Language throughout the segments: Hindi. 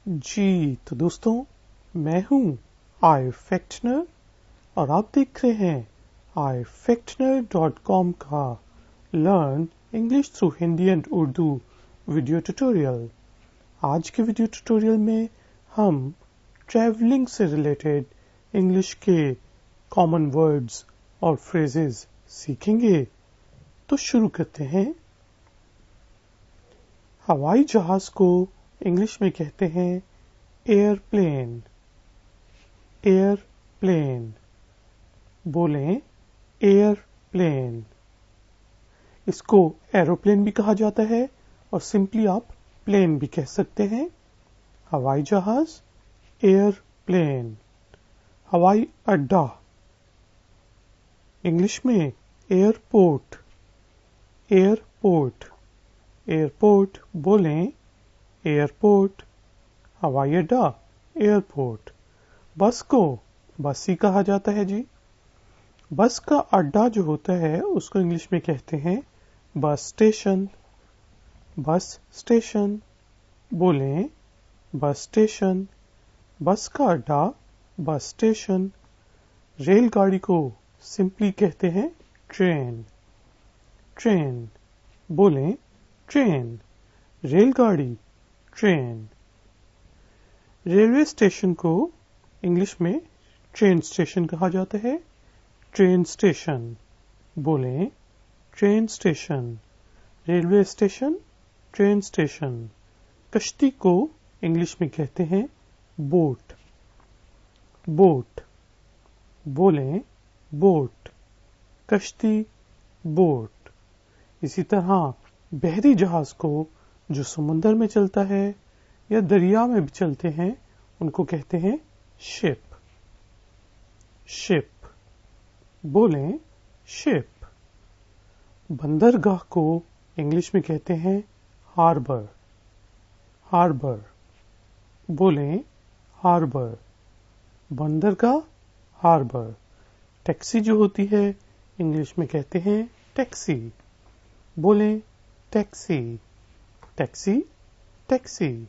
जी तो दोस्तों, मैं हूं आई फैक्टनर और आप देख रहे हैं ifactner.com का learn English through Hindi and Urdu video tutorial. आज के वीडियो ट्यूटोरियल में हम ट्रैवलिंग से रिलेटेड इंग्लिश के कॉमन वर्ड्स और फ्रेजेस सीखेंगे। तो शुरू करते हैं। हवाई जहाज को इंग्लिश में कहते हैं एयरप्लेन। एयरप्लेन बोलें एयरप्लेन। इसको एरोप्लेन भी कहा जाता है और सिंपली आप प्लेन भी कह सकते हैं। हवाई जहाज, एयरप्लेन। हवाई अड्डा इंग्लिश में एयरपोर्ट। एयरपोर्ट एयरपोर्ट बोलें एयरपोर्ट। हवाई अड्डा, एयरपोर्ट। बस को बस ही कहा जाता है जी। बस का अड्डा जो होता है उसको इंग्लिश में कहते हैं बस स्टेशन। बस स्टेशन बोलें बस स्टेशन। बस का अड्डा, बस स्टेशन। रेलगाड़ी को सिंपली कहते हैं ट्रेन। ट्रेन बोलें ट्रेन। रेलगाड़ी, ट्रेन। रेलवे स्टेशन को इंग्लिश में ट्रेन स्टेशन कहा जाता है। ट्रेन स्टेशन बोलें train station. Railway station, train station. कश्ती को इंग्लिश में कहते हैं बोट। बोट बोलें बोट। कश्ती, बोट। इसी तरह बहरी जहाज को जो समुद्र में चलता है या दरिया में भी चलते हैं उनको कहते हैं शिप। शिप बोलें शिप। बंदरगाह को इंग्लिश में कहते हैं हार्बर। हार्बर बोलें हार्बर। बंदरगाह, हार्बर। टैक्सी जो होती है इंग्लिश में कहते हैं टैक्सी। बोलें taxi. Taxi, taxi.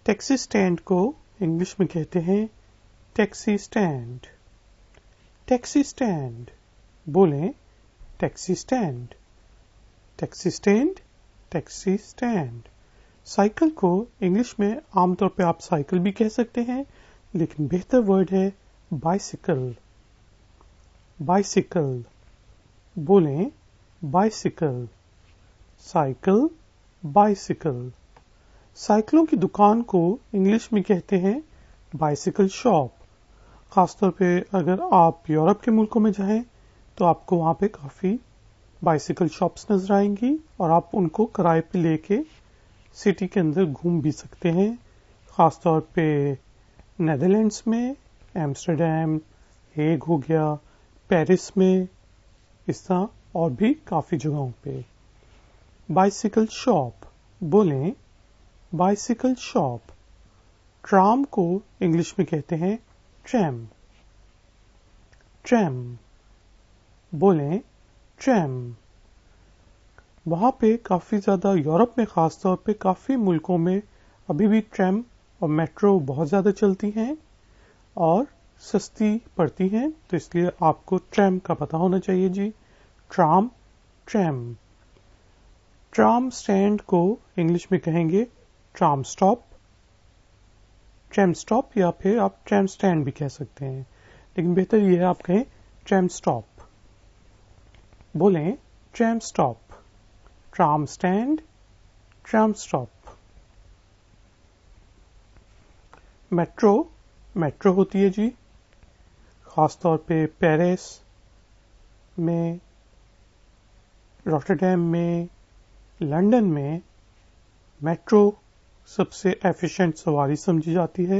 Taxi stand को इंग्लिश में कहते हैं टैक्सी स्टैंड। टैक्सी स्टैंड बोलें taxi stand. Taxi stand, taxi stand. Cycle को इंग्लिश में आमतौर पे आप साइकिल भी कह सकते हैं, लेकिन बेहतर वर्ड है बाइसिकल। बाइसिकल बोलें बाइसिकल। Cycle, bicycle. साइकिलों की दुकान को इंग्लिश में कहते हैं बाइसिकल शॉप। खासतौर पे अगर आप यूरोप के मुल्कों में जाएं तो आपको वहां पे काफी बाइसिकल शॉप्स नजर आएंगी और आप उनको किराए पे लेके सिटी के अंदर घूम भी सकते हैं। खासतौर पे नेदरलैंड्स में एम्स्टर्डम, हेग हो गया, पेरिस में, इस तरह और भी काफी जगहों पे। बाइसिकल शॉप बोलें बाइसिकल शॉप। ट्राम को इंग्लिश में कहते हैं ट्रैम। ट्रैम बोलें ट्रैम। वहां पे काफी ज्यादा यूरोप में खासतौर पे काफी मुल्कों में अभी भी ट्रैम और मेट्रो बहुत ज्यादा चलती हैं और सस्ती पड़ती हैं, तो इसलिए आपको ट्रैम का पता होना चाहिए जी। Tram, tram. ट्राम स्टैंड को इंग्लिश में कहेंगे ट्राम स्टॉप। ट्रैम स्टॉप या फिर आप ट्रैम स्टैंड भी कह सकते हैं, लेकिन बेहतर यह है आप कहें ट्रैम स्टॉप। बोलें tram stop. Tram stand, tram stop. Metro, metro होती है जी खासतौर पे पेरिस में, रॉटरडैम में, लंदन में मेट्रो सबसे एफिशिएंट सवारी समझी जाती है।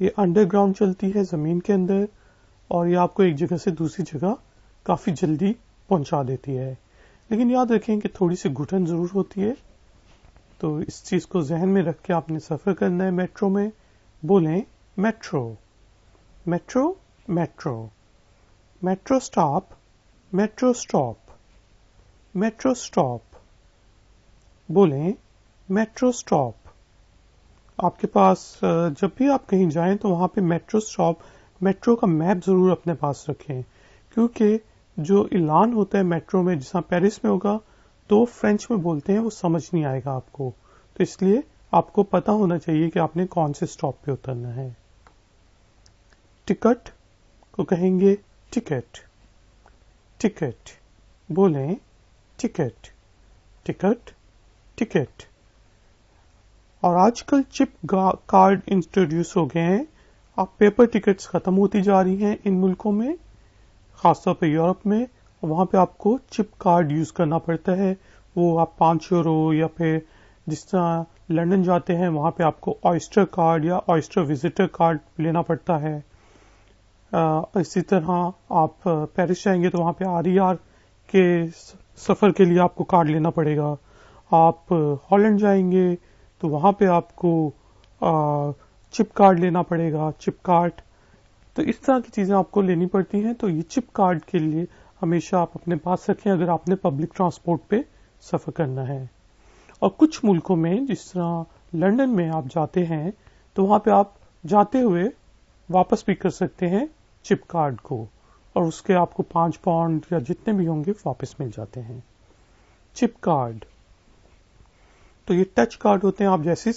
ये अंडरग्राउंड चलती है जमीन के अंदर और ये आपको एक जगह से दूसरी जगह काफी जल्दी पहुंचा देती है, लेकिन याद रखें कि थोड़ी सी घुटन जरूर होती है, तो इस चीज को जहन में रख के आपने सफर करना है मेट्रो में। बोलें metro. Metro, metro. Metro stop, metro stop. Metro stop बोलें मेट्रो स्टॉप। आपके पास जब भी आप कहीं जाएं तो वहां पे मेट्रो स्टॉप, मेट्रो का मैप जरूर अपने पास रखें, क्योंकि जो ऐलान होता है मेट्रो में, जैसा पेरिस में होगा तो फ्रेंच में बोलते हैं, वो समझ नहीं आएगा आपको, तो इसलिए आपको पता होना चाहिए कि आपने कौन से स्टॉप पे उतरना है। टिकट को कहेंगे टिकट, टिकट, बोलें टिकट, टिकट, टिकट। और आजकल चिप कार्ड इंट्रोड्यूस हो गए हैं। अब पेपर टिकट्स खत्म होती जा रही हैं इन मुल्कों में, खासतौर पे यूरोप में। वहां पे आपको चिप कार्ड यूज करना पड़ता है। वो आप 5 यूरो या फिर जिस तरह लंदन जाते हैं वहां पे आपको ऑयस्टर कार्ड या ऑयस्टर विजिटर कार्ड लेना पड़ता है। इसी तरह आप पेरिस जाएंगे तो वहां पे RER के सफर के लिए आपको कार्ड लेना पड़ेगा। आप हॉलैंड जाएंगे तो वहां पे आपको चिप कार्ड लेना पड़ेगा, चिप कार्ड। तो इस तरह की चीजें आपको लेनी पड़ती हैं। तो ये चिप कार्ड के लिए हमेशा आप अपने पास रखें अगर आपने पब्लिक ट्रांसपोर्ट पे सफर करना है। और कुछ मुल्कों में, जिस तरह लंदन में आप जाते हैं तो वहां पे आप जाते हुए वापस भी कर सकते हैं चिप कार्ड को, और उसके आपको 5 पाउंड या जितने भी होंगे वापस मिल जाते हैं। चिप कार्ड तो ये टच कार्ड होते हैं। आप जैसे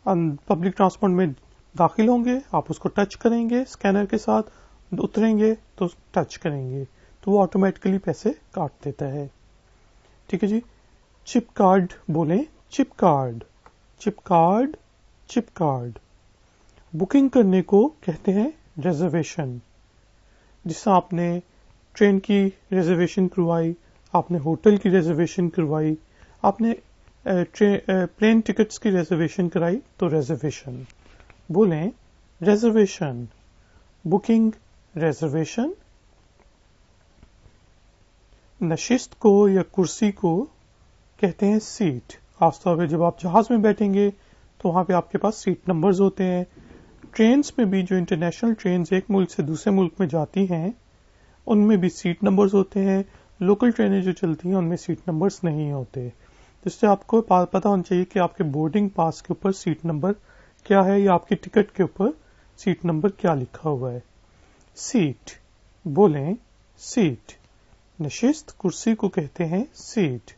पब्लिक ट्रांसपोर्ट में दाखिल होंगे आप उसको टच करेंगे, स्कैनर के साथ उतरेंगे तो टच करेंगे तो वो ऑटोमेटिकली पैसे काट देता है। ठीक है जी। चिप कार्ड बोलें chip card, chip card, chip card. Booking करने को कहते हैं रिजर्वेशन। जिससे आपने ट्रेन की रिजर्वेशन करवाई, आपने होटल की रिजर्वेशन करवाई, आपने प्लेन टिकट्स की रिजर्वेशन कराई तो रिजर्वेशन। बोलें रिजर्वेशन, बुकिंग, रिजर्वेशन। नशिस्त को या कुर्सी को कहते हैं सीट। खासतौर पे जब आप जहाज में बैठेंगे तो वहां पे आपके पास सीट नंबर्स होते हैं। ट्रेन्स में भी, जो इंटरनेशनल ट्रेन्स एक मुल्क से दूसरे मुल्क में जाती हैं, उनमें भी सीट नंबर्स होते हैं। लोकल ट्रेनें जो चलती हैं उनमें सीट नंबर्स नहीं होते। जिससे आपको पता होना चाहिए कि आपके बोर्डिंग पास के ऊपर सीट नंबर क्या है या आपकी टिकट के ऊपर सीट नंबर क्या लिखा हुआ है। सीट, बोलें सीट। नशिस्त कुर्सी को कहते हैं सीट।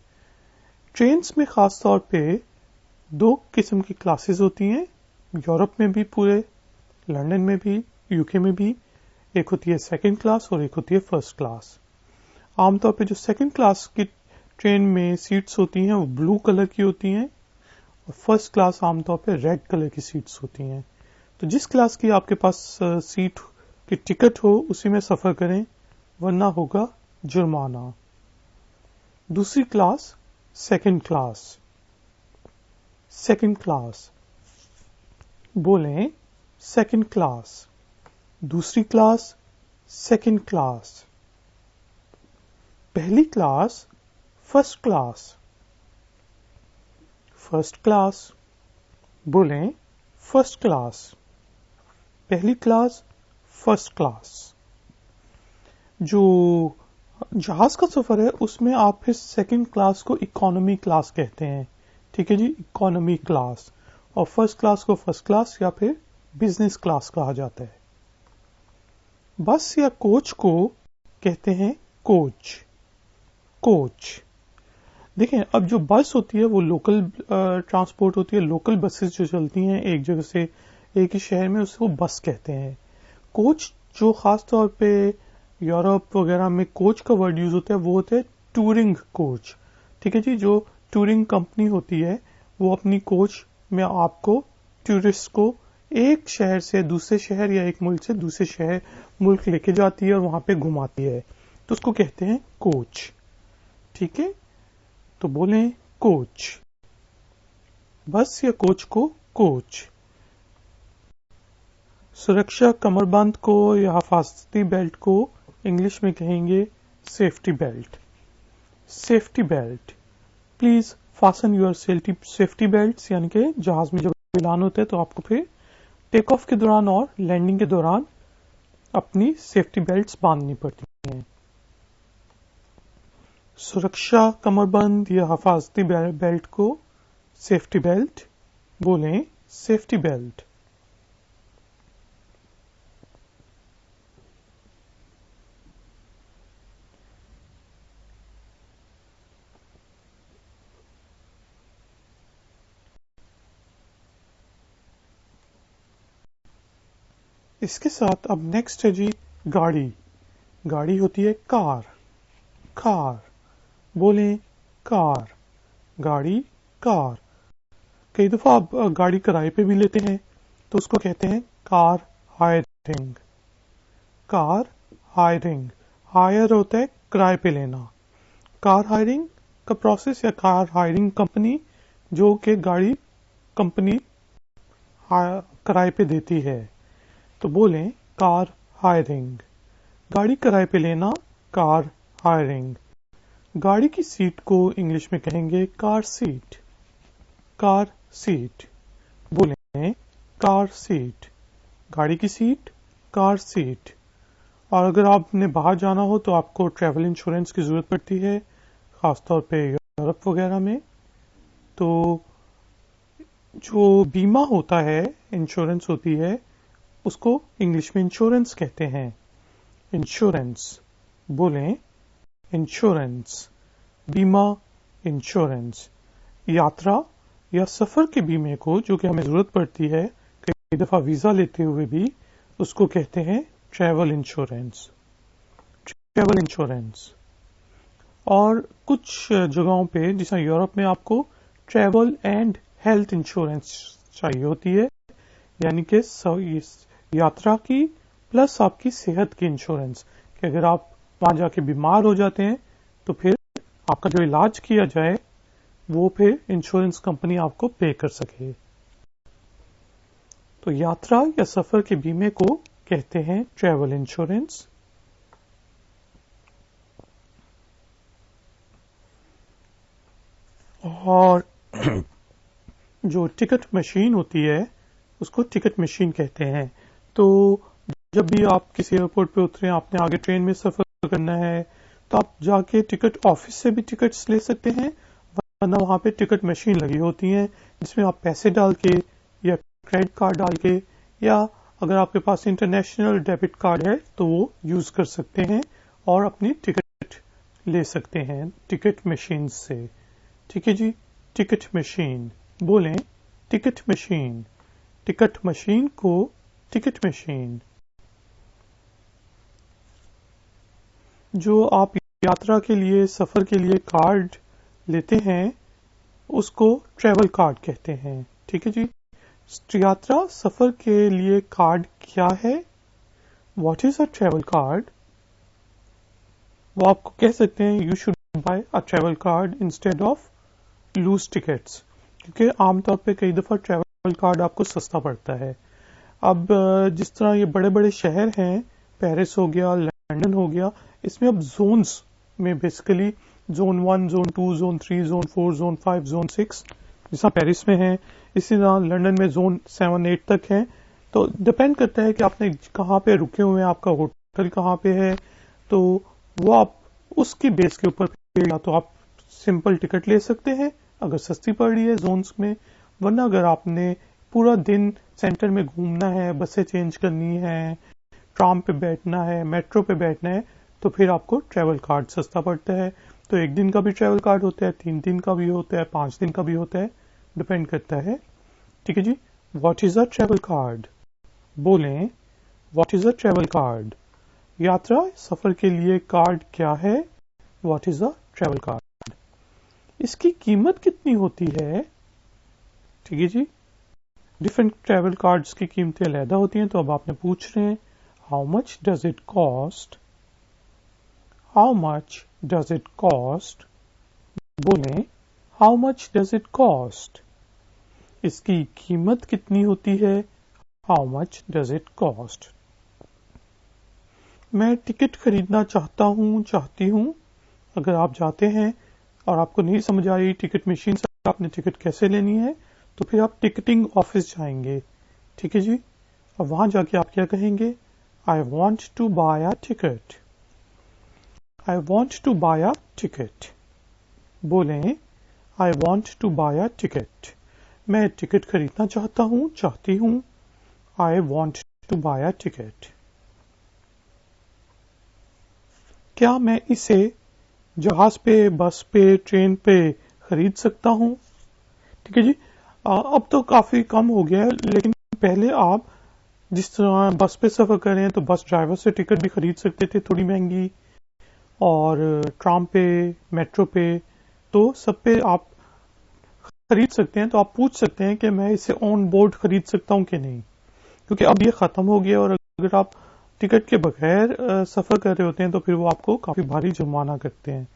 ट्रेन्स में खास तौर पे 2 किस्म की क्लासेस होती हैं, यूरोप में भी, पूरे लंदन में भी, यूके में भी। एक होती है सेकंड क्लास और एक होती है फर्स्ट क्लास। आमतौर पे जो सेकंड क्लास की ट्रेन में सीट्स होती हैं वो ब्लू कलर की होती हैं, और फर्स्ट क्लास आमतौर पे रेड कलर की सीट्स होती हैं। तो जिस क्लास की आपके पास सीट की टिकट हो उसी में सफर करें, वरना होगा जुर्माना। दूसरी class second class, second class. बोलें सेकंड क्लास। दूसरी क्लास सेकंड क्लास। पहली class first class, first class. बोलें फर्स्ट क्लास। पहली क्लास फर्स्ट क्लास। जो जहाज का सफर है उसमें आप फिर सेकंड क्लास को इकोनॉमी क्लास कहते हैं। ठीक है जी, इकोनॉमी क्लास। और फर्स्ट क्लास को फर्स्ट क्लास या फिर बिजनेस क्लास कहा जाता है। बस या कोच को कहते हैं कोच, कोच। देखें, अब जो बस होती है वो लोकल ट्रांसपोर्ट होती है। लोकल बसेस जो चलती हैं एक जगह से एक ही शहर में, उसको बस कहते हैं। कोच जो खास तौर पे यूरोप वगैरह में कोच का वर्ड यूज होता है वो होता है टूरिंग कोच। ठीक है जी, जो टूरिंग कंपनी होती है वो अपनी कोच में आपको, टूरिस्ट को, एक शहर से दूसरे शहर या एक मुल्क से दूसरे शहर मुल्क लेके जाती है और वहां पे घुमाती है, तो उसको कहते हैं कोच। ठीक है, तो बोलें कोच। बस या कोच को कोच। सुरक्षा कमरबंद को या हिफाजती बेल्ट को इंग्लिश में कहेंगे safety belt, safety belt. Please fasten your safety belt. यानी कि जहाज में जब ऐलान होता है तो आपको फिर टेक ऑफ के दौरान और लैंडिंग के दौरान अपनी सेफ्टी बेल्ट्स बांधनी पड़ती हैं। सुरक्षा कमरबंद या हिफाजती बेल्ट को सेफ्टी बेल्ट, बोलें सेफ्टी बेल्ट। इसके साथ अब नेक्स्ट है जी गाड़ी। गाड़ी होती है कार। कार, बोलें कार। गाड़ी, कार। कई दफा आप गाड़ी किराए पे भी लेते हैं तो उसको कहते हैं car hiring. Car hiring, hire होता है किराए पे लेना। कार हायरिंग का प्रोसेस या कार हायरिंग कंपनी जो कि गाड़ी कंपनी किराए पे देती है। तो बोलें कार हायरिंग। गाड़ी किराए पे लेना, कार हायरिंग। गाड़ी की सीट को इंग्लिश में कहेंगे कार सीट। कार सीट, बोलें कार सीट। गाड़ी की सीट, कार सीट। और अगर आपने बाहर जाना हो तो आपको ट्रैवल इंश्योरेंस की जरूरत पड़ती है, खासतौर पे यूरोप वगैरह में। तो जो बीमा होता है, इंश्योरेंस होती है, उसको इंग्लिश में इंश्योरेंस कहते हैं। इंश्योरेंस, बोलें इंश्योरेंस। बीमा, इंश्योरेंस। यात्रा या सफर के बीमे को जो कि हमें जरूरत पड़ती है कई दफा वीजा लेते हुए भी, उसको कहते हैं ट्रैवल इंश्योरेंस। Travel insurance. और कुछ जगहों पे जैसे यूरोप में आपको ट्रैवल एंड हेल्थ इंश्योरेंस चाहिए होती है, यानी कि यात्रा की प्लस आपकी सेहत की इंश्योरेंस, कि अगर आप वहां जाके बीमार हो जाते हैं तो फिर आपका जो इलाज किया जाए वो फिर इंश्योरेंस कंपनी आपको पे कर सके। तो यात्रा या सफर के बीमे को कहते हैं ट्रैवल इंश्योरेंस। और जो टिकट मशीन होती है उसको टिकट मशीन कहते हैं। तो जब भी आप किसी एयरपोर्ट पे उतरे, आपने आगे ट्रेन में सफर करना है, तो आप जाके टिकट ऑफिस से भी टिकट्स ले सकते हैं, वरना वहां पे टिकट मशीन लगी होती है जिसमें आप पैसे डाल के या क्रेडिट कार्ड डाल के, या अगर आपके पास इंटरनेशनल डेबिट कार्ड है तो वो यूज कर सकते हैं और अपनी टिकट ले सकते हैं टिकट मशीन से। ठीक है जी, टिकट मशीन। बोलें टिकट मशीन। टिकट मशीन को टिकट मशीन। जो आप यात्रा के लिए, सफर के लिए कार्ड लेते हैं उसको ट्रैवल कार्ड कहते हैं। ठीक है जी। यात्रा सफर के लिए कार्ड क्या है? What is a travel card? वो आपको कह सकते हैं you should buy a travel card instead of loose tickets, क्योंकि आमतौर पे कई दफा ट्रैवल कार्ड आपको सस्ता पड़ता है। अब जिस तरह ये बड़े बड़े शहर हैं, पेरिस हो गया, लंदन हो गया, इसमें अब जोन्स में basically zone 1, zone 2, zone 3, zone 4, zone 5, zone 6 जैसा पेरिस में है, इसी तरह लंदन में जोन 7, 8 तक है। तो डिपेंड करता है कि आपने कहाँ पे रुके हुए हैं, आपका होटल कहाँ पे है, तो वो आप उसकी बेस के ऊपर या तो आप सिंपल टिकट ले सकते हैं अगर सस्ती पड़ रही है जोन्स में, वरना अगर आपने पूरा दिन सेंटर में घूमना है, बसें चेंज करनी है, ट्राम पे बैठना है, मेट्रो पे बैठना है, तो फिर आपको ट्रैवल कार्ड सस्ता पड़ता है। तो 1 दिन का भी ट्रैवल कार्ड होता है, 3 दिन का भी होता है, 5 दिन का भी होता है, डिपेंड करता है। ठीक है जी। What is a travel card? बोलें what is a travel card. यात्रा सफर के लिए कार्ड क्या है? What is a travel card. इसकी कीमत कितनी होती है? ठीक है जी। डिफरेंट ट्रैवल कार्ड्स की कीमतें अलग होती हैं, तो अब आपने पूछ रहे हैं how much does it cost. How much does it cost. बोलें how much does it cost. इसकी कीमत कितनी होती है? How much does it cost. मैं टिकट खरीदना चाहती हूँ। अगर आप जाते हैं और आपको नहीं समझ आ रही टिकट मशीन से आपने टिकट कैसे लेनी है, तो फिर आप टिकटिंग ऑफिस जाएंगे। ठीक है जी। और वहां जाके आप क्या कहेंगे? I want to buy a ticket. I want to buy a ticket. बोलें I want to buy a ticket. मैं टिकट खरीदना चाहता हूँ, चाहती हूँ। I want to buy a ticket. क्या मैं इसे जहाज पे, बस पे, ट्रेन पे खरीद सकता हूँ? ठीक है जी। अब तो काफी कम हो गया है, लेकिन पहले आप जिस तरह बस पे सफर करें तो बस ड्राइवर से टिकट भी खरीद सकते थे, थोड़ी महंगी। और ट्राम पे, मेट्रो पे, तो सब पे आप खरीद सकते हैं। तो आप पूछ सकते हैं कि मैं इसे ऑन बोर्ड खरीद सकता हूं कि नहीं, क्योंकि अब ये खत्म हो गया। और अगर आप टिकट के बगैर सफर कर रहे होते हैं तो फिर वो आपको काफी भारी जुर्माना करते हैं।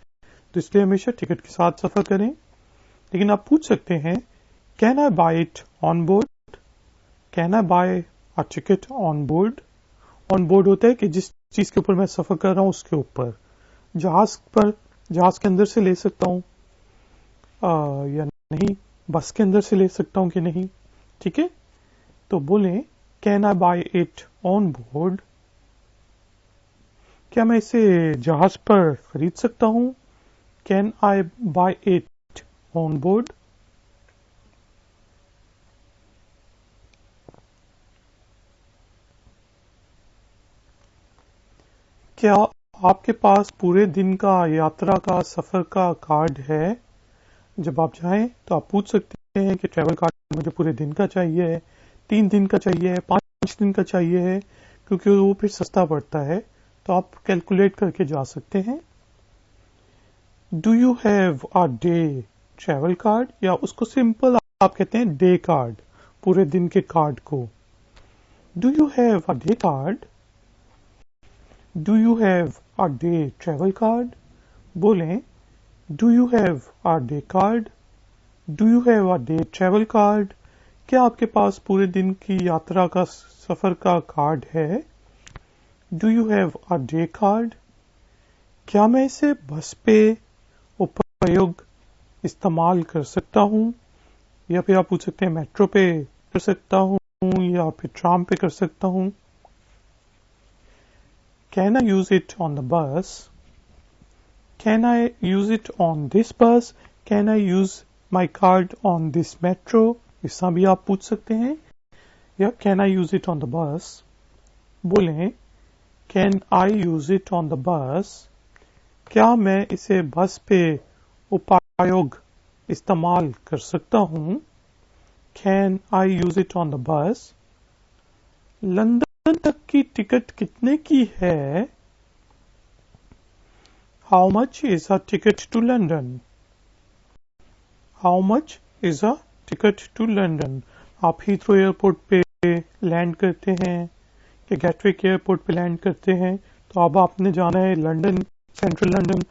तो इसलिए हमेशा टिकट के साथ सफर करें। लेकिन आप पूछ सकते हैं, can I buy it on board? Can I buy a ticket on board? On board होता है कि जिस चीज के ऊपर मैं सफर कर रहा हूं उसके ऊपर। जहाज पर, जहाज के अंदर से ले सकता हूं या नहीं, बस के अंदर से ले सकता हूं कि नहीं। ठीक है, तो बोलें, can I buy it on board? क्या मैं इसे जहाज पर खरीद सकता हूं? Can I buy it on board? क्या आपके पास पूरे दिन का यात्रा का, सफर का कार्ड है? जब आप जाएं तो आप पूछ सकते हैं कि ट्रैवल कार्ड मुझे पूरे दिन का चाहिए है, 3 दिन का चाहिए है, 5 दिन का चाहिए है, क्योंकि वो फिर सस्ता पड़ता है। तो आप कैलकुलेट करके जा सकते हैं। Do you have a day travel card? या उसको सिंपल आप कहते हैं डे कार्ड, पूरे दिन के कार्ड को। Do you have a day card? Do you have a day travel card? बोलें, do you have a day card? Do you have a day travel card? क्या आपके पास पूरे दिन की यात्रा का, सफर का कार्ड है? Do you have a day card? क्या मैं इसे बस पे उपयोग इस्तेमाल कर सकता हूँ? या फिर आप पूछ सकते हैं मेट्रो पे कर सकता हूँ या फिर ट्राम पे कर सकता हूँ। Can I use it on the bus? Can I use it on this bus? Can I use my card on this metro? ऐसा भी आप पूछ सकते हैं। या can I use it on the bus? बोलें, can I use it on the bus? क्या मैं इसे बस पे उपयोग इस्तेमाल कर सकता हूँ? Can I use it on the bus? London तक की टिकट कितने की है? How much is a ticket to London? How much is a ticket to London? आप हीथ्रो एयरपोर्ट पे लैंड करते हैं या गैटविक एयरपोर्ट पे लैंड करते हैं, तो अब आपने जाना है लंदन, सेंट्रल लंदन,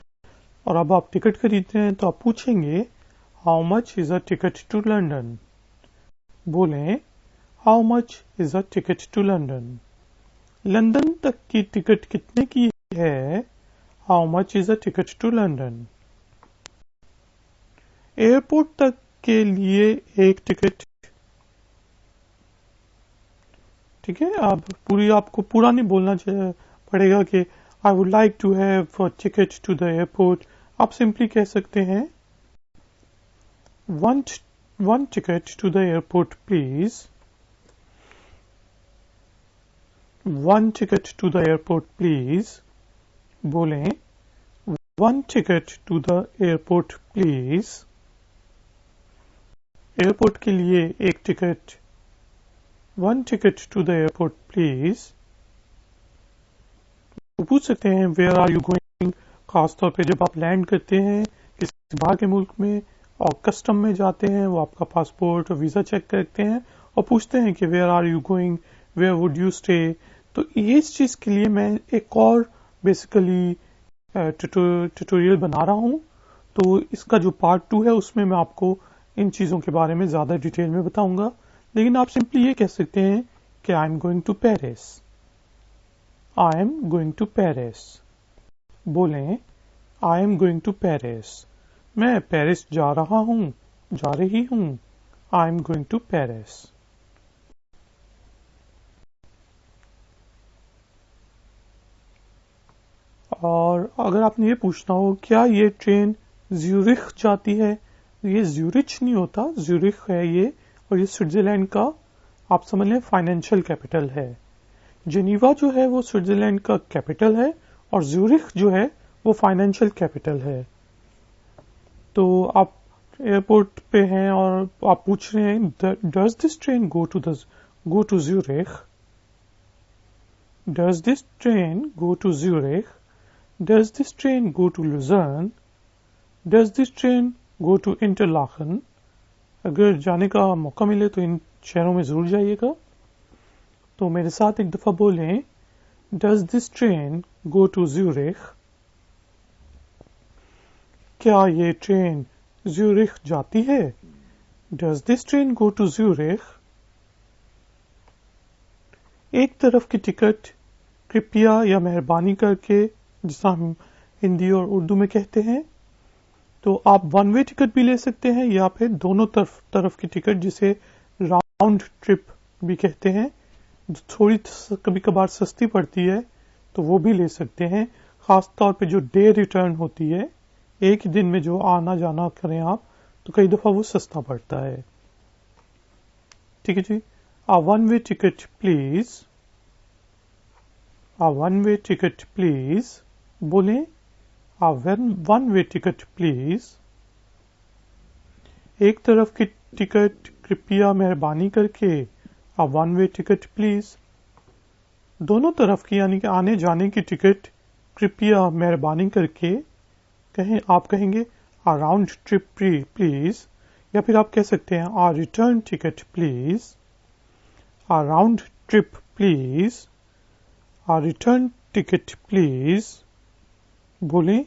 और अब आप टिकट खरीदते हैं तो आप पूछेंगे, how much is a ticket to London? बोलें, how much is a ticket to London? London तक की टिकट कितने की है? How much is a ticket to London? Airport तक के लिए एक टिकट। ठीक है, आप आपको पूरा नहीं बोलना पड़ेगा कि I would like to have a ticket to the airport. आप सिंपली कह सकते हैं, one ticket to the airport please. One ticket to the airport please. बोलें, one ticket to the airport please. Airport के लिए एक ticket. One ticket to the airport please. पूछ सकते हैं, वेयर आर यू गोइंग? खासतौर पे जब आप लैंड करते हैं किसी बाहर के मुल्क में और कस्टम में जाते हैं, वो आपका पासपोर्ट और वीजा चेक करते हैं और पूछते हैं कि where are you going, where would you stay. तो इस चीज के लिए मैं एक और बेसिकली ट्यूटोरियल बना रहा हूं। तो इसका जो पार्ट 2 है उसमें मैं आपको इन चीजों के बारे में ज्यादा डिटेल में बताऊंगा। लेकिन आप सिंपली ये कह सकते हैं कि I am going to Paris. I am going to Paris. बोलें, I am going to Paris. मैं पेरिस जा रहा हूं, जा रही हूं। I am going to Paris. और अगर आपने ये पूछना हो क्या ये ट्रेन ज्यूरिख जाती है, ये ज्यूरिच नहीं होता, ज्यूरिख है ये। और ये स्विट्जरलैंड का आप समझ लें फाइनेंशियल कैपिटल है। जेनीवा जो है वो स्विट्जरलैंड का कैपिटल है और ज्यूरिख जो है वो फाइनेंशियल कैपिटल है। तो आप एयरपोर्ट पे हैं और आप पूछ रहे हैं does this train go to Zurich, does this train go to Zurich, does this train go to Lucerne, does this train go to Interlaken. अगर जाने का मौका मिले तो इन शहरों में जरूर जाइएगा। तो मेरे साथ एक दफा बोलें, does this train go to Zurich, क्या ये ट्रेन ज्यूरिख जाती है? Does this train go to Zurich. एक तरफ की टिकट कृपया या मेहरबानी करके, जिसे हम हिंदी और उर्दू में कहते हैं, तो आप वन वे टिकट भी ले सकते हैं या फिर दोनों तरफ की टिकट, जिसे राउंड ट्रिप भी कहते हैं, थोड़ी कभी कभार सस्ती पड़ती है तो वो भी ले सकते हैं। खास तौर पे जो डे रिटर्न होती है, एक ही दिन में जो आना जाना करें आप, तो कई दफा वो सस्ता पड़ता है। ठीक है जी। A one way ticket please, a one way ticket please. बोलें, a one way ticket please. एक तरफ की टिकट कृपया मेहरबानी करके, a one way ticket please. दोनों तरफ की यानी कि आने जाने की टिकट कृपया मेहरबानी करके कहें, आप कहेंगे आ राउंड ट्रिप प्लीज, या फिर आप कह सकते हैं a return ticket please, a round trip please, a return ticket please. बोलें,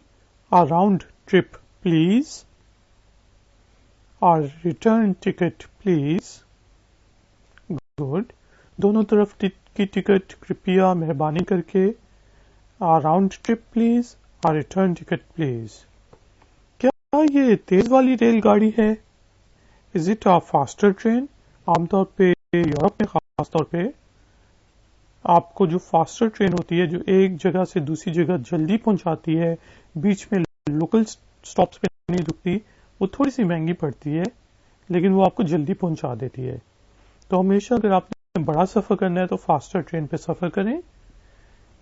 a round trip please, a return ticket please. Good. दोनों तरफ की टिकट कृपया मेहरबानी करके, a round trip please, a return ticket please. क्या ये तेज वाली रेलगाड़ी है? Is it a faster train? आमतौर पे यूरोप में खास तौर पे आपको जो फास्टर ट्रेन होती है, जो एक जगह से दूसरी जगह जल्दी पहुंचाती है, बीच में लोकल स्टॉप्स पे नहीं रुकती, वो थोड़ी सी महंगी पड़ती है, लेकिन वो आपको जल्दी पहुंचा देती है। तो हमेशा अगर आपने बड़ा सफर करना है तो फास्टर ट्रेन पे सफर करें।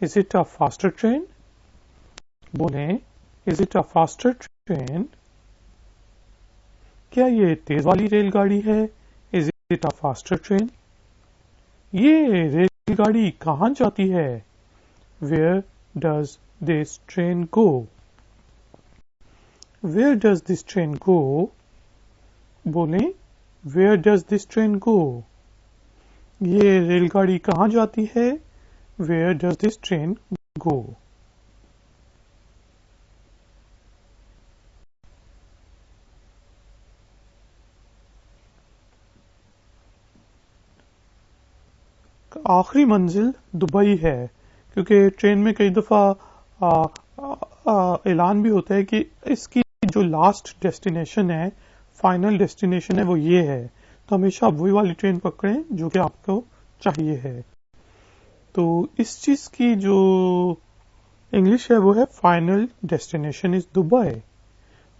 Is it a faster train? बोलें, is it a faster train? क्या ये तेज वाली रेलगाड़ी है? Is it a faster train? ये रेलगाड़ी कहाँ जाती है? Where does this train go? Where does this train go? बोलें, where does this train go? ये रेलगाड़ी कहाँ जाती है? Where does this train go? आखिरी मंजिल दुबई है, क्योंकि ट्रेन में कई दफा ऐलान भी होता है कि इसकी जो लास्ट डेस्टिनेशन है, फाइनल डेस्टिनेशन है, वो ये है। तो हमेशा आप वही वाली ट्रेन पकड़ें जो कि आपको चाहिए है। तो इस चीज की जो इंग्लिश है वो है final destination is Dubai.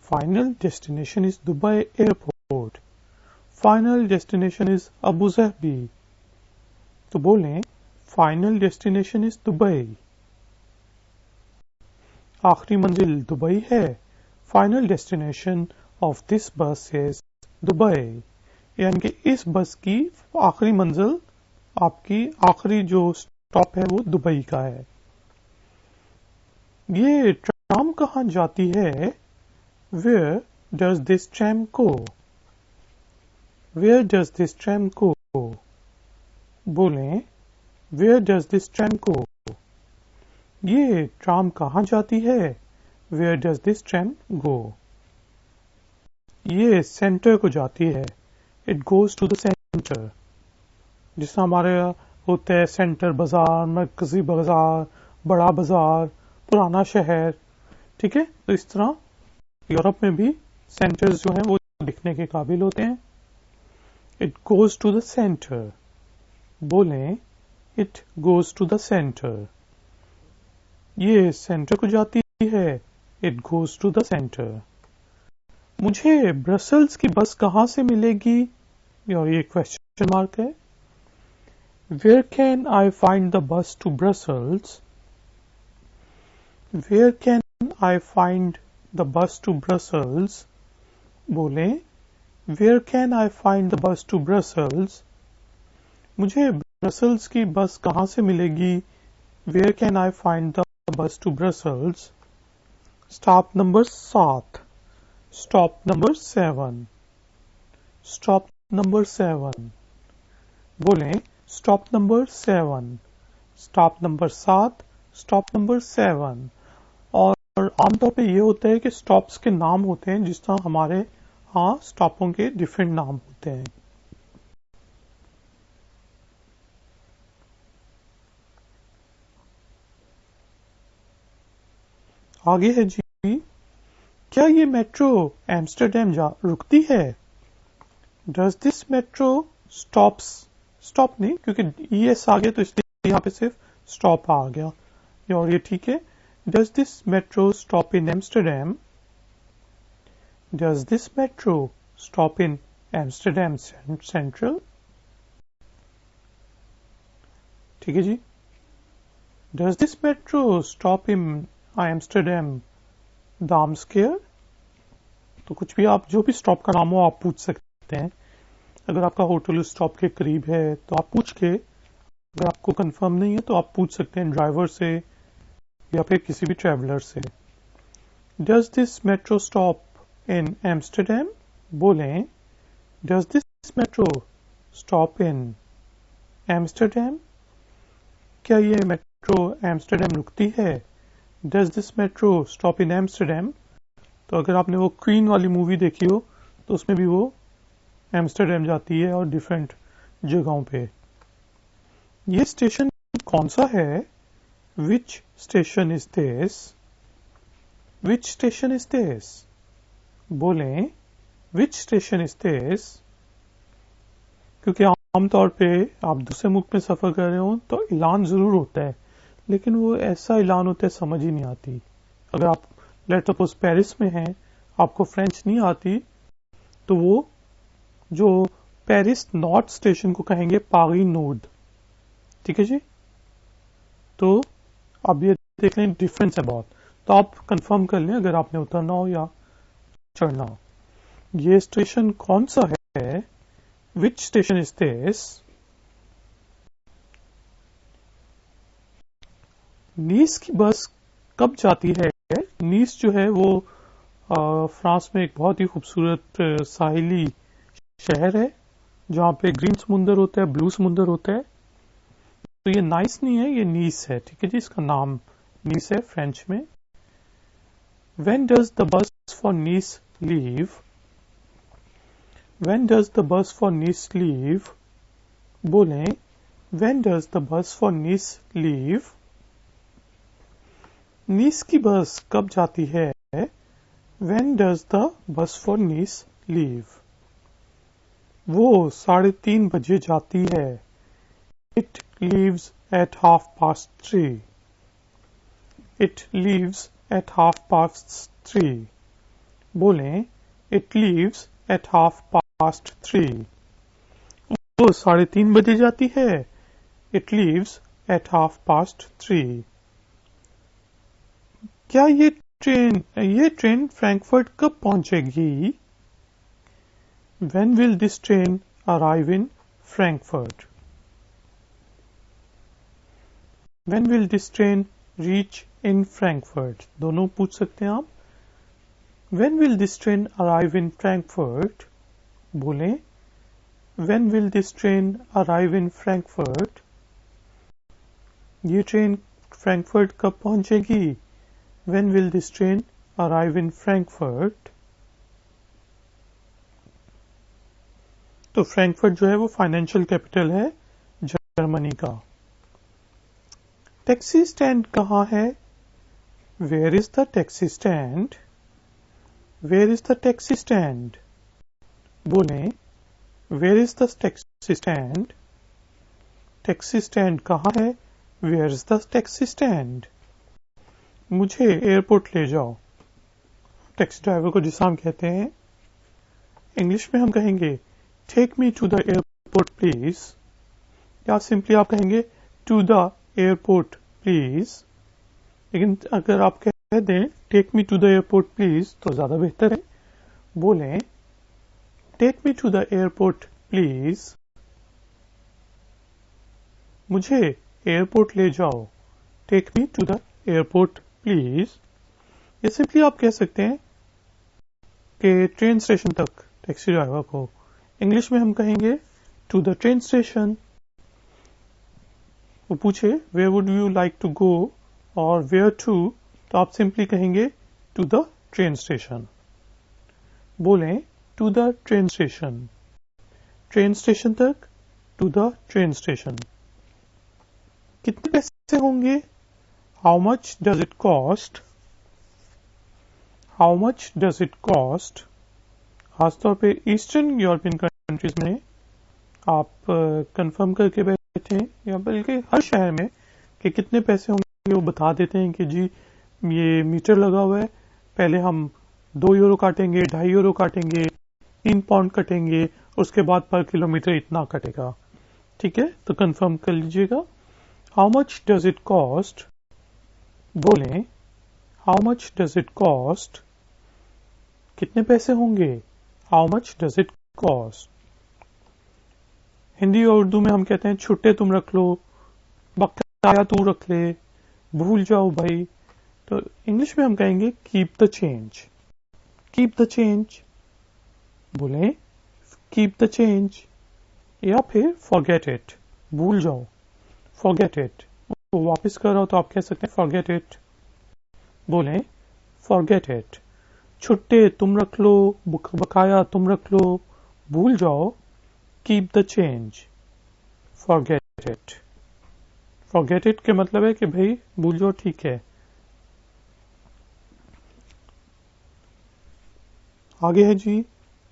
Final destination is Dubai airport. Final destination is Abu Dhabi. तो बोलें, फाइनल डेस्टिनेशन इज दुबई। आखिरी मंजिल दुबई है। फाइनल डेस्टिनेशन ऑफ दिस बस इज दुबई। यानी कि इस बस की आखिरी मंजिल, आपकी आखिरी जो स्टॉप है वो दुबई का है। ये ट्राम कहाँ जाती है? Where does this tram go? Where does this tram go? बोलें, where does this tram go? ये ट्राम कहाँ जाती है? Where does this tram go? ये सेंटर को जाती है। It goes to the centre. जिस हमारे होता है सेंटर बाजार, मरकजी बाजार, बड़ा बाजार, पुराना शहर। ठीक है, तो इस तरह यूरोप में भी सेंटर्स जो हैं वो दिखने के काबिल होते हैं। It goes to the centre. बोलें, it goes to the centre. ये सेंटर को जाती है। It goes to the centre. मुझे ब्रसल्स की बस कहाँ से मिलेगी? और ये क्वेश्चन मार्क है। Where can I find the bus to Brussels? Where can I find the bus to Brussels? बोलें, where can I find the bus to Brussels? मुझे ब्रसल्स की बस कहाँ से मिलेगी? Where can I find the bus to Brussels? Stop number 7, stop number 7, stop number 7। बोलें, stop number 7, stop number 7, stop number 7। और आमतौर पे ये होता है कि स्टॉप्स के नाम होते हैं जिस तरह हमारे यहाँ स्टॉपों के डिफरेंट नाम होते हैं। आगे है जी, क्या ये मेट्रो एम्स्टर्डम रुकती है? Does this metro stops, stop नहीं क्योंकि ES आ गया तो इसलिए यहाँ पे सिर्फ स्टॉप आ गया, और ये ठीक है। Does this metro stop in Amsterdam? Does this metro stop in Amsterdam Central? ठीक है जी। Does this metro stop in Amsterdam Dam Square? तो कुछ भी आप, जो भी स्टॉप का नाम हो आप पूछ सकते हैं। अगर आपका होटल उस स्टॉप के करीब है तो आप पूछ के, अगर आपको कंफर्म नहीं है तो आप पूछ सकते हैं ड्राइवर से या फिर किसी भी ट्रैवलर से। Does this metro stop in Amsterdam? बोलें, does this metro stop in Amsterdam? क्या ये मेट्रो एम्स्टर्डम रुकती है? Does this metro stop in Amsterdam? तो अगर आपने वो क्वीन वाली मूवी देखी हो तो उसमें भी वो एम्स्टर्डम जाती है और डिफरेंट जगहों पे। ये स्टेशन कौन सा है? Which station is this? Which station is this? बोलें, विच स्टेशन इज दिस? क्योंकि आमतौर पे आप दूसरे मुल्क में सफर कर रहे हो तो ऐलान जरूर होता है, लेकिन वो ऐसा ऐलान होता है समझ ही नहीं आती। अगर आप लेट सपोज पेरिस में हैं, आपको फ्रेंच नहीं आती, तो वो जो पेरिस नॉर्थ स्टेशन को कहेंगे पारी नोड। ठीक है जी। तो अब ये देख लें डिफरेंस है बहुत, तो आप कंफर्म कर लें अगर आपने उतरना हो या चढ़ना हो। ये स्टेशन कौन सा है? Which station is this? Nice की बस कब जाती है? नीस जो है वो फ्रांस में एक बहुत ही खूबसूरत साहिली शहर है जहाँ पे ग्रीन समुंदर होता है, ब्लू समुंदर होता है। तो ये नाइस नहीं है, ये नीस है। ठीक है जी, इसका नाम नीस है फ्रेंच में। When does the bus for Nice leave? When does the bus for Nice leave? बोलें, When does the bus for Nice leave? नीस की बस कब जाती है? When does the bus for Nice leave? वो 3:30 बजे जाती है। It leaves at 3:30. It leaves at 3:30. बोलें, It leaves at 3:30. वो 3:30 बजे जाती है। It leaves at 3:30. क्या ये ट्रेन फ्रैंकफर्ट कब पहुंचेगी? When will this train arrive in Frankfurt? When will this train reach in Frankfurt? दोनों पूछ सकते हैं आप। When will this train arrive in Frankfurt? बोलें, When will this train arrive in Frankfurt? ये ट्रेन फ्रैंकफर्ट कब पहुंचेगी? When will this train arrive in Frankfurt? तो फ्रैंकफर्ट जो है वो फाइनेंशियल कैपिटल है जर्मनी का। टैक्सी स्टैंड कहाँ है? Where is the taxi stand? Where is the taxi stand? बोलें, Where is the taxi stand? Taxi stand कहाँ है? Where is the taxi stand? मुझे एयरपोर्ट ले जाओ। टैक्सी ड्राइवर को जिसे हम कहते हैं, इंग्लिश में हम कहेंगे take me to the airport please, या सिंपली आप कहेंगे टू द एयरपोर्ट प्लीज। लेकिन अगर आप कह दें take me to the airport please तो ज्यादा बेहतर है। बोलें take me to the airport please, मुझे एयरपोर्ट ले जाओ। Take me to the airport please. या सिंपली आप कह सकते हैं कि ट्रेन स्टेशन तक टैक्सी ड्राइवर को, इंग्लिश में हम कहेंगे टू द ट्रेन स्टेशन। वो पूछे where would you like to go और वेयर टू, तो आप सिंपली कहेंगे टू द ट्रेन स्टेशन। बोलें to the train station, train station तक, टू द ट्रेन स्टेशन। कितने पैसे होंगे? How much does it cost, how much does it cost. खासतौर पे ईस्टर्न यूरोपियन कंट्रीज में आप कंफर्म करके बैठे या बल्कि हर शहर में कि कितने पैसे होंगे वो बता देते हैं कि जी ये मीटर लगा हुआ है, पहले हम 2 यूरो काटेंगे, 2.5 यूरो काटेंगे, 3 पाउंड कटेंगे, उसके बाद पर किलोमीटर इतना कटेगा। ठीक है, तो कंफर्म कर लीजिएगा। How much does it cost, बोलें how much does it cost, कितने पैसे होंगे? How much does it cost. Hindi और उर्दू में हम कहते हैं छुट्टे तुम रख लो, बकाया तू रख ले, भूल जाओ भाई। तो इंग्लिश में हम कहेंगे keep the change, keep the change. बोले कीप द चेंज, या फिर फॉरगेट इट, भूल जाओ, फॉरगेट इट। वो वापस कर रहा हो तो आप कह सकते हैं फॉरगेट इट। बोले फॉरगेट इट, छुट्टे तुम रख लो, बकाया तुम रख लो, भूल जाओ, keep the change, forget it. Forget it के मतलब है कि भाई भूल जाओ, ठीक है। आगे है जी,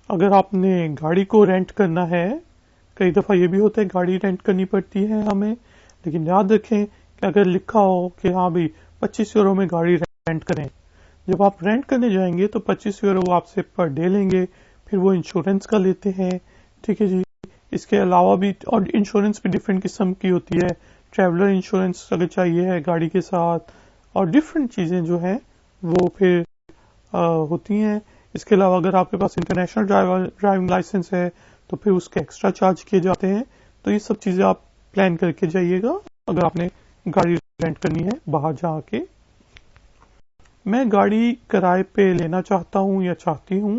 अगर आपने गाड़ी को रेंट करना है, कई दफा ये भी होता है गाड़ी रेंट करनी पड़ती है हमें, लेकिन याद रखें कि अगर लिखा हो कि हाँ भाई 25 यूरो में गाड़ी रेंट करें, जब आप रेंट करने जाएंगे तो 25 यूरो वो आपसे पर डे लेंगे, फिर वो इंश्योरेंस का लेते हैं। ठीक है जी, इसके अलावा भी और इंश्योरेंस भी डिफरेंट किस्म की होती है, ट्रैवलर इंश्योरेंस अगर चाहिए है गाड़ी के साथ, और डिफरेंट चीजें जो हैं वो फिर होती हैं। इसके अलावा अगर आपके पास इंटरनेशनल ड्राइविंग लाइसेंस है तो फिर उसके एक्स्ट्रा चार्ज किए जाते हैं। तो ये सब चीजें आप प्लान करके जाइएगा अगर आपने गाड़ी रेंट करनी है बाहर जाके। मैं गाड़ी किराए पे लेना चाहता हूं या चाहती हूं।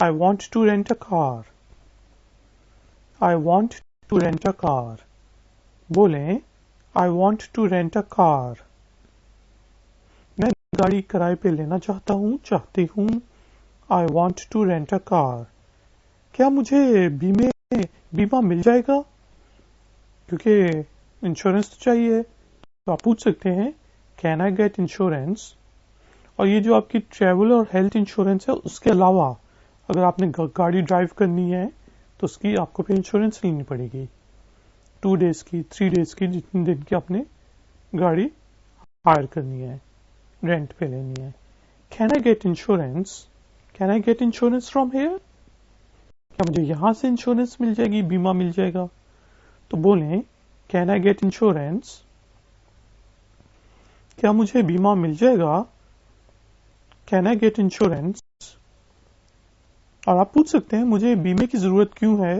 I want to rent a car, I want to rent a car. बोलें I want to rent a car, मैं गाड़ी किराए पे लेना चाहता हूं, चाहती हूं। I want to rent a car. क्या मुझे बीमा मिल जाएगा? क्योंकि इंश्योरेंस तो चाहिए, तो आप पूछ सकते हैं कैन आई गेट इंश्योरेंस। और ये जो आपकी ट्रैवल और हेल्थ इंश्योरेंस है, उसके अलावा अगर आपने गाड़ी ड्राइव करनी है तो उसकी आपको फिर इंश्योरेंस लेनी पड़ेगी, 2 डेज की, 3 डेज की, जितने दिन की आपने गाड़ी हायर करनी है, रेंट पे लेनी है। Can I get insurance, can I get insurance from here, क्या मुझे यहां से इंश्योरेंस मिल जाएगी, बीमा मिल जाएगा? तो बोलें कैन आई गेट इंश्योरेंस, क्या मुझे बीमा मिल जाएगा? Can I get insurance. और आप पूछ सकते हैं मुझे बीमे की जरूरत क्यों है,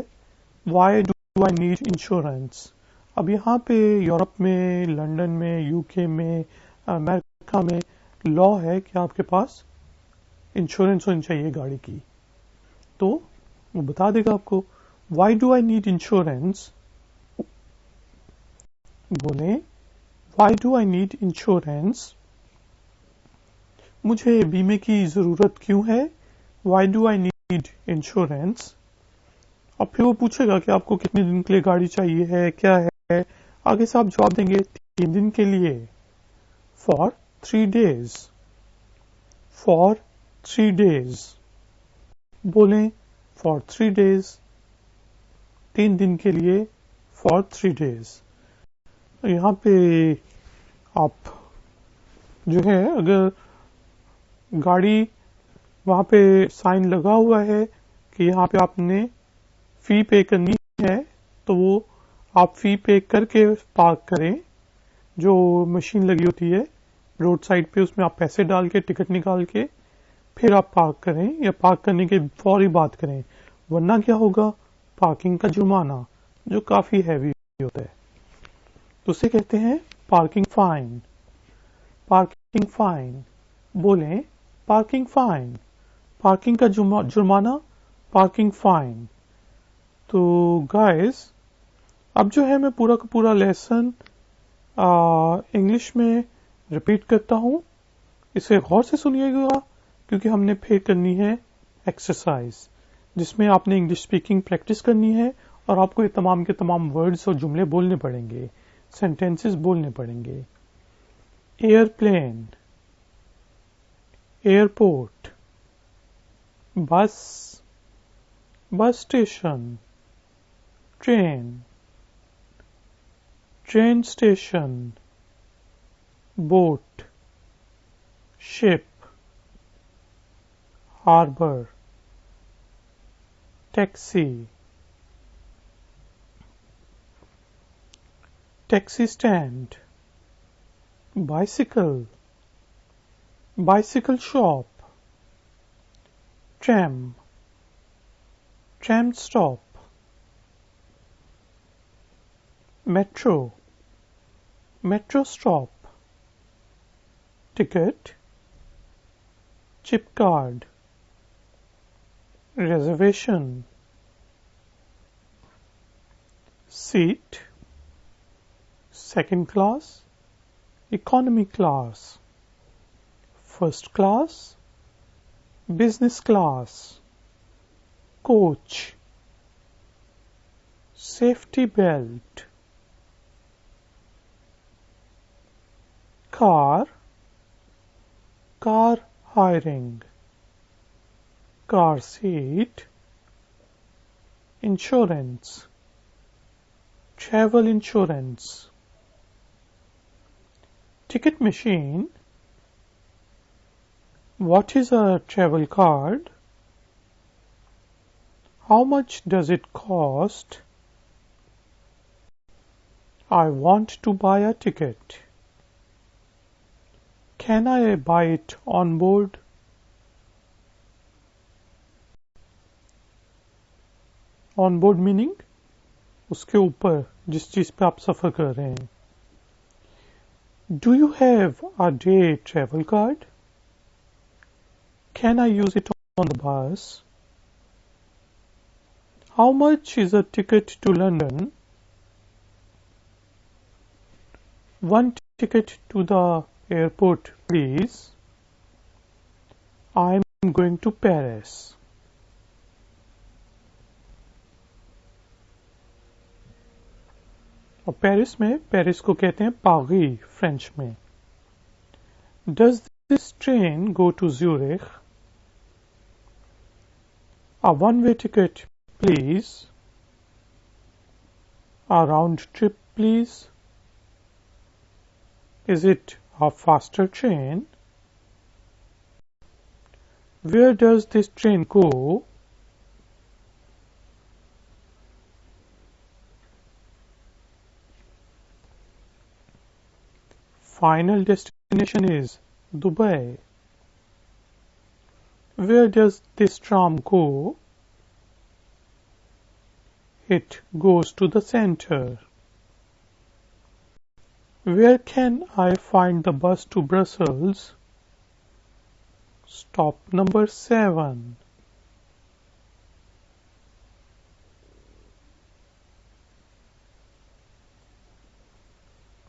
why do I need insurance. अब यहाँ पे यूरोप में, लंदन में, यूके में, अमेरिका में लॉ है कि आपके पास इंश्योरेंस होनी चाहिए गाड़ी की, तो वो बता देगा आपको why do I need insurance. बोले why do I need insurance, मुझे बीमे की जरूरत क्यों है, why do I need insurance. और फिर वो पूछेगा कि आपको कितने दिन के लिए गाड़ी चाहिए है, क्या है। आगे से आप जवाब देंगे 3 दिन के लिए, फॉर 3 डेज, फॉर 3 डेज। बोलें फॉर 3 डेज, 3 दिन के लिए, फॉर 3 डेज। यहाँ पे आप जो है अगर गाड़ी वहां पे साइन लगा हुआ है कि यहाँ पे आपने फी पे करनी है तो वो आप फी पे करके पार्क करें। जो मशीन लगी होती है रोड साइड पे, उसमें आप पैसे डाल के टिकट निकाल के फिर आप पार्क करें, या पार्क करने के फौरी बात करें, वरना क्या होगा, पार्किंग का जुर्माना जो काफी हैवी होता है। तो उसे कहते हैं पार्किंग फाइन। पार्किंग फाइन, बोलें पार्किंग फाइन। पार्किंग का जुर्माना, पार्किंग फाइन। तो गाइस, अब जो है मैं पूरा का पूरा लेसन इंग्लिश में रिपीट करता हूं। इसे गौर से सुनिएगा क्योंकि हमने फिर करनी है एक्सरसाइज, जिसमें आपने इंग्लिश स्पीकिंग प्रैक्टिस करनी है और आपको ये तमाम के तमाम वर्ड्स और जुमले बोलने पड़ेंगे, सेंटेंसेस बोलने पड़ेंगे। Airplane, airport, bus, bus station, train, train station, boat, ship, harbour, taxi, taxi stand, bicycle, bicycle shop, tram, tram stop, metro, metro stop, ticket, chip card, reservation, seat, second class, economy class, first class, business class, coach, safety belt, car, car hiring, car seat, insurance, travel insurance, ticket machine. What is a travel card? How much does it cost? I want to buy a ticket. Can I buy it on board? On board meaning उसके ऊपर जिस चीज पे आप सफर कर रहे हैं। Do you have a day travel card? Can I use it on the bus? How much is a ticket to London? One ticket to the airport, please. I'm going to Paris. और पेरिस को कहते हैं पारी फ्रेंच में। Does this train go to Zurich? A one-way ticket, please. A round trip, please. Is it a faster train? Where does this train go? Final destination is Dubai. Where does this tram go? It goes to the center. Where can I find the bus to Brussels? Stop number 7.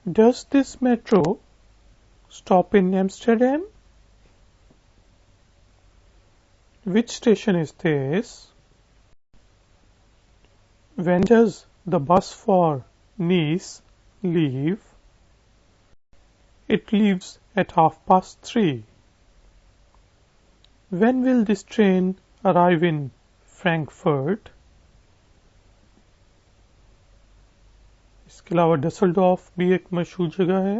Does this metro stop in Amsterdam? Which station is this? When does the bus for Nice leave? It leaves at 3:30. When will this train arrive in Frankfurt? इसके अलावा डसलडॉर्फ भी एक मशहूर जगह है,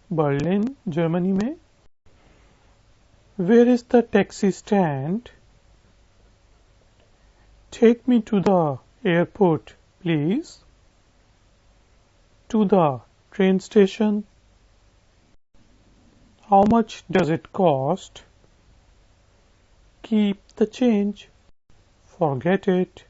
बर्लिन जर्मनी में। Where is the taxi stand? Take me to the airport, please. To the train station. How much does it cost? Keep the change. Forget it.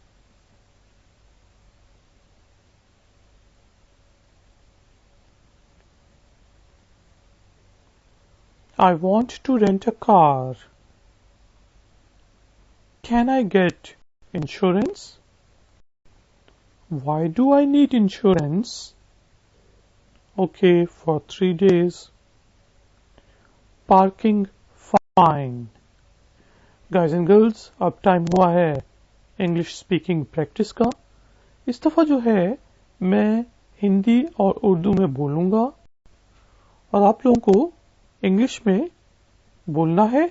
I want to rent a car. Can I get insurance? Why do I need insurance? Okay, for 3 days. Parking fine. Guys and girls, अब टाइम हुआ है इंग्लिश स्पीकिंग प्रैक्टिस का। इस दफ़ा जो है मैं हिंदी और उर्दू में बोलूँगा और आप लोगों को इंग्लिश में बोलना है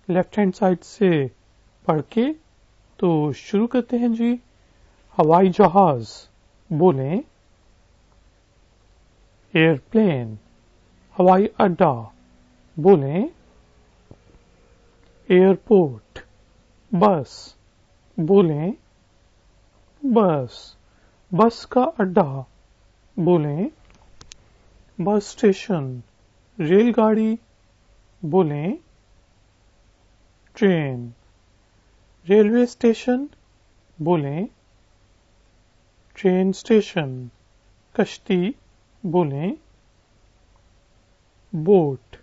लेफ्ट हैंड साइड से पढ़ के। तो शुरू करते हैं जी। हवाई जहाज बोलें एयरप्लेन। हवाई अड्डा बोलें एयरपोर्ट। बस बोलें बस। बस का अड्डा बोलें बस स्टेशन। रेलगाड़ी बोलें ट्रेन। रेलवे स्टेशन बोलें ट्रेन स्टेशन। कश्ती बोलें बोट।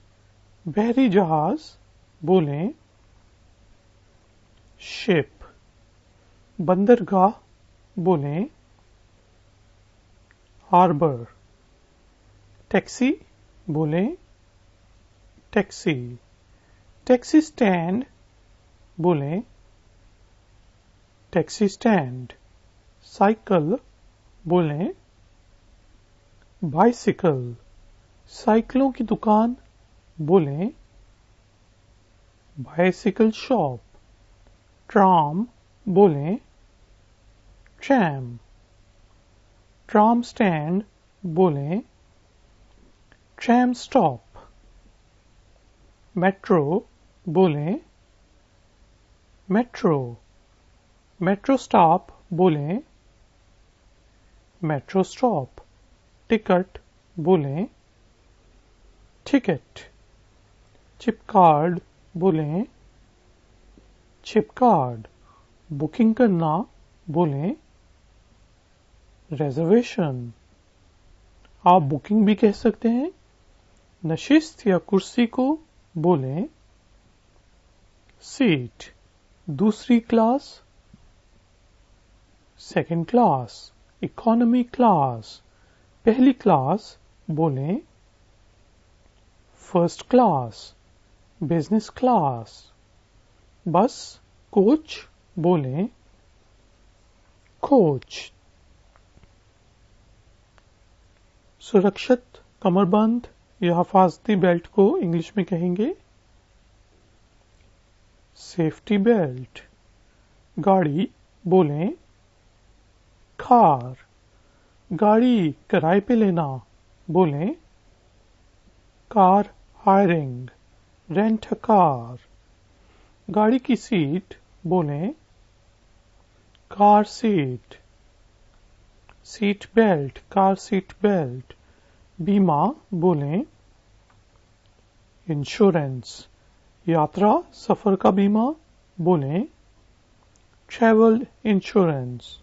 बहरी जहाज बोलें शिप। बंदरगाह बोलें हार्बर। टैक्सी बोलें टैक्सी। टैक्सी स्टैंड बोलें टैक्सी स्टैंड। साइकिल बोलें बाइसिकल। साइकिलों की दुकान बोलें बाइसिकल शॉप। ट्राम बोलें ट्रैम। ट्राम स्टैंड बोलें ट्रैम स्टॉप। मेट्रो बोलें मेट्रो। मेट्रो स्टॉप बोलें मेट्रो स्टॉप। टिकट बोलें टिकट। चिप कार्ड बोलें चिप कार्ड। बुकिंग करना बोलें रिजर्वेशन। आप बुकिंग भी कह सकते हैं। नशिस्त या कुर्सी को बोलें सीट। दूसरी class second class. Economy class. पहली क्लास बोलें फर्स्ट क्लास। Business class. बस कोच बोलें कोच। सुरक्षित कमरबंद या हिफाजती बेल्ट को इंग्लिश में कहेंगे सेफ्टी बेल्ट। गाड़ी बोलें कार। गाड़ी किराए पे लेना बोलें car hiring. Rent a car. गाड़ी की सीट बोलें car seat. Seat belt car seat belt. बीमा बोलें इंश्योरेंस। यात्रा सफर का बीमा बोलें ट्रैवल इंश्योरेंस।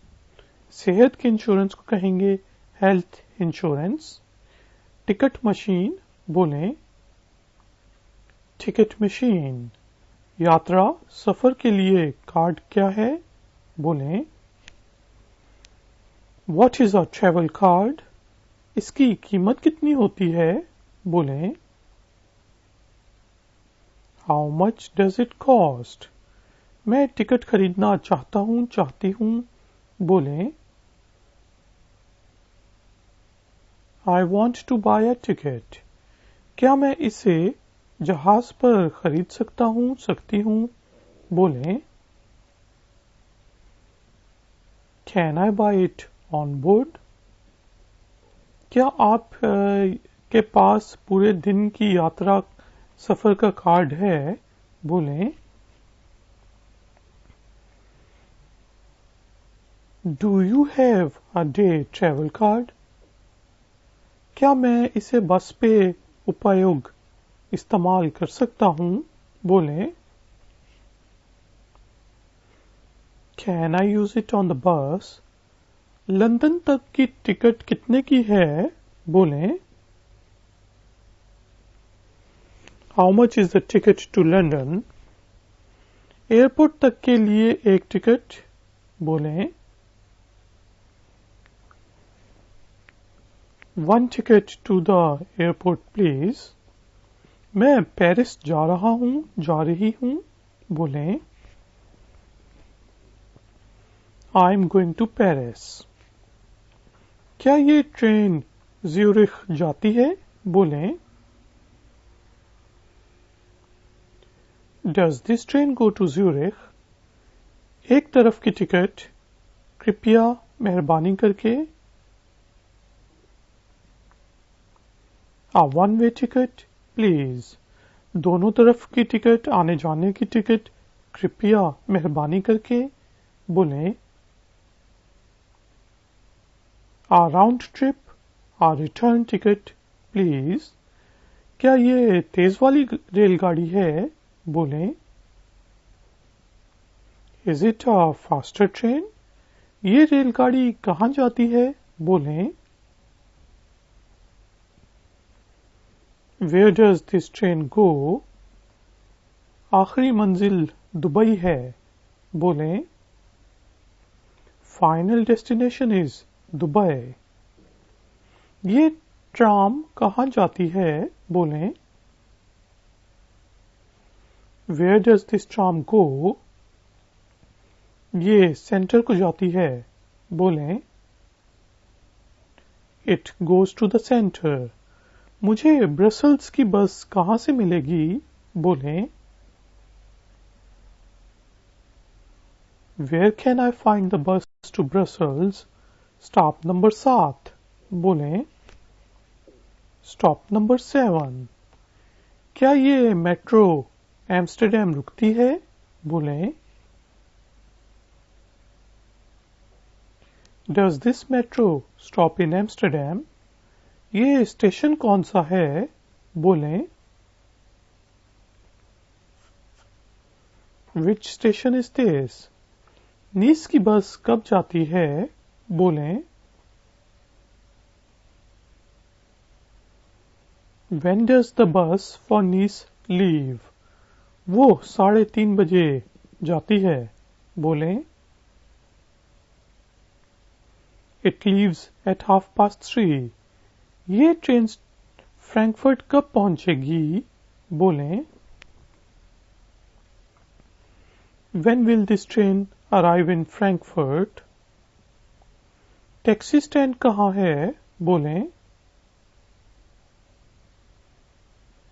सेहत के इंश्योरेंस को कहेंगे हेल्थ इंश्योरेंस। टिकट मशीन बोलें टिकट मशीन। यात्रा सफर के लिए कार्ड क्या है बोलें what is a travel card. इसकी कीमत कितनी होती है बोलें how much does it cost. मैं टिकट खरीदना चाहता हूं चाहती हूं बोलें I want to buy a ticket. क्या मैं इसे जहाज पर खरीद सकता हूं सकती हूं बोलें can I buy it on board. क्या आप के पास पूरे दिन की यात्रा सफर का कार्ड है बोलें do you have a day travel card? क्या मैं इसे बस पे उपयोग इस्तेमाल कर सकता हूँ? बोलें can I use it on the bus? London तक की टिकट कितने की है? बोलें how much is the ticket to London? Airport तक के लिए एक टिकट? बोलें one ticket to the airport please. मैं पेरिस जा रहा हूं, जा रही हूं। बोलें I am going to Paris. क्या ये ट्रेन ज्यूरिख जाती है? बोलें does this train go to Zurich? एक तरफ की टिकट, कृपया मेहरबानी करके। One way ticket please. दोनों तरफ की टिकट, आने जाने की टिकट, कृपया मेहरबानी करके। बोलें round trip return ticket please. क्या ये तेज वाली रेलगाड़ी है? बोलें is it a faster train? ये रेलगाड़ी कहाँ जाती है? बोलें where does this train go? आखिरी मंजिल दुबई है। बोलें फाइनल डेस्टिनेशन इज दुबई। ये ट्राम कहाँ जाती है? बोलें where does this tram go? ये सेंटर को जाती है। बोलें it goes to the centre. मुझे ब्रसल्स की बस कहाँ से मिलेगी? बोलें where can I find the bus to Brussels? Stop number 7। बोलें स्टॉप नंबर 7। क्या ये मेट्रो एम्स्टर्डम रुकती है? बोलें does this metro stop in Amsterdam? ये स्टेशन कौन सा है? बोलें which station is this? Nice की बस कब जाती है? बोलें when does the bus for Nice leave? वो 3:30 बजे जाती है। बोलें इट लीव्स एट 3:30। ये ट्रेन फ्रैंकफर्ट कब पहुंचेगी? बोलें when will this train arrive in Frankfurt? Taxi stand कहाँ है? बोलें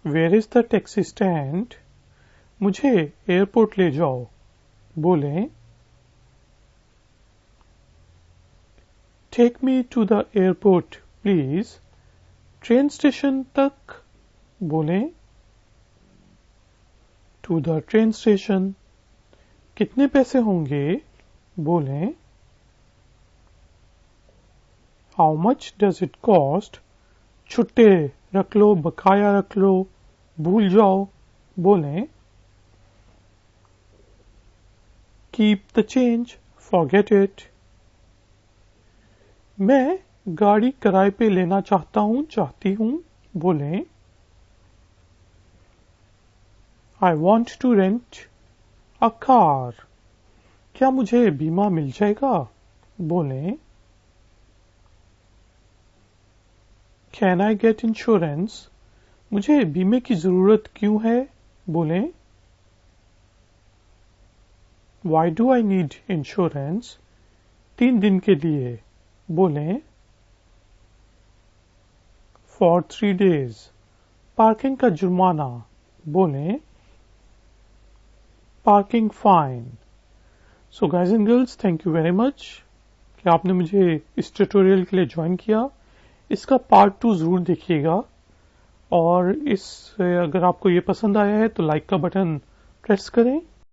where is the taxi stand? मुझे एयरपोर्ट ले जाओ। बोलें take me to the airport please. Train station तक? बोलें टू द ट्रेन स्टेशन। कितने पैसे होंगे? बोलें how much does it cost? छुट्टे रख लो, बकाया रख लो, भूल जाओ। बोलें keep the change, forget it. मैं गाड़ी किराए पे लेना चाहता हूँ, चाहती हूँ। बोलें I want to rent a car. क्या मुझे बीमा मिल जाएगा? बोलें कैन आई गेट इंश्योरेंस? मुझे बीमे की जरूरत क्यों है? बोलें Y do I need insurance? 3 दिन के लिए। बोलें फॉर 3 days। पार्किंग का जुर्माना। बोलें parking fine. So guys and girls, thank you very much कि आपने मुझे इस ट्यूटोरियल के लिए ज्वाइन किया। इसका पार्ट 2 जरूर देखिएगा, और अगर आपको ये पसंद आया है तो लाइक का बटन प्रेस करें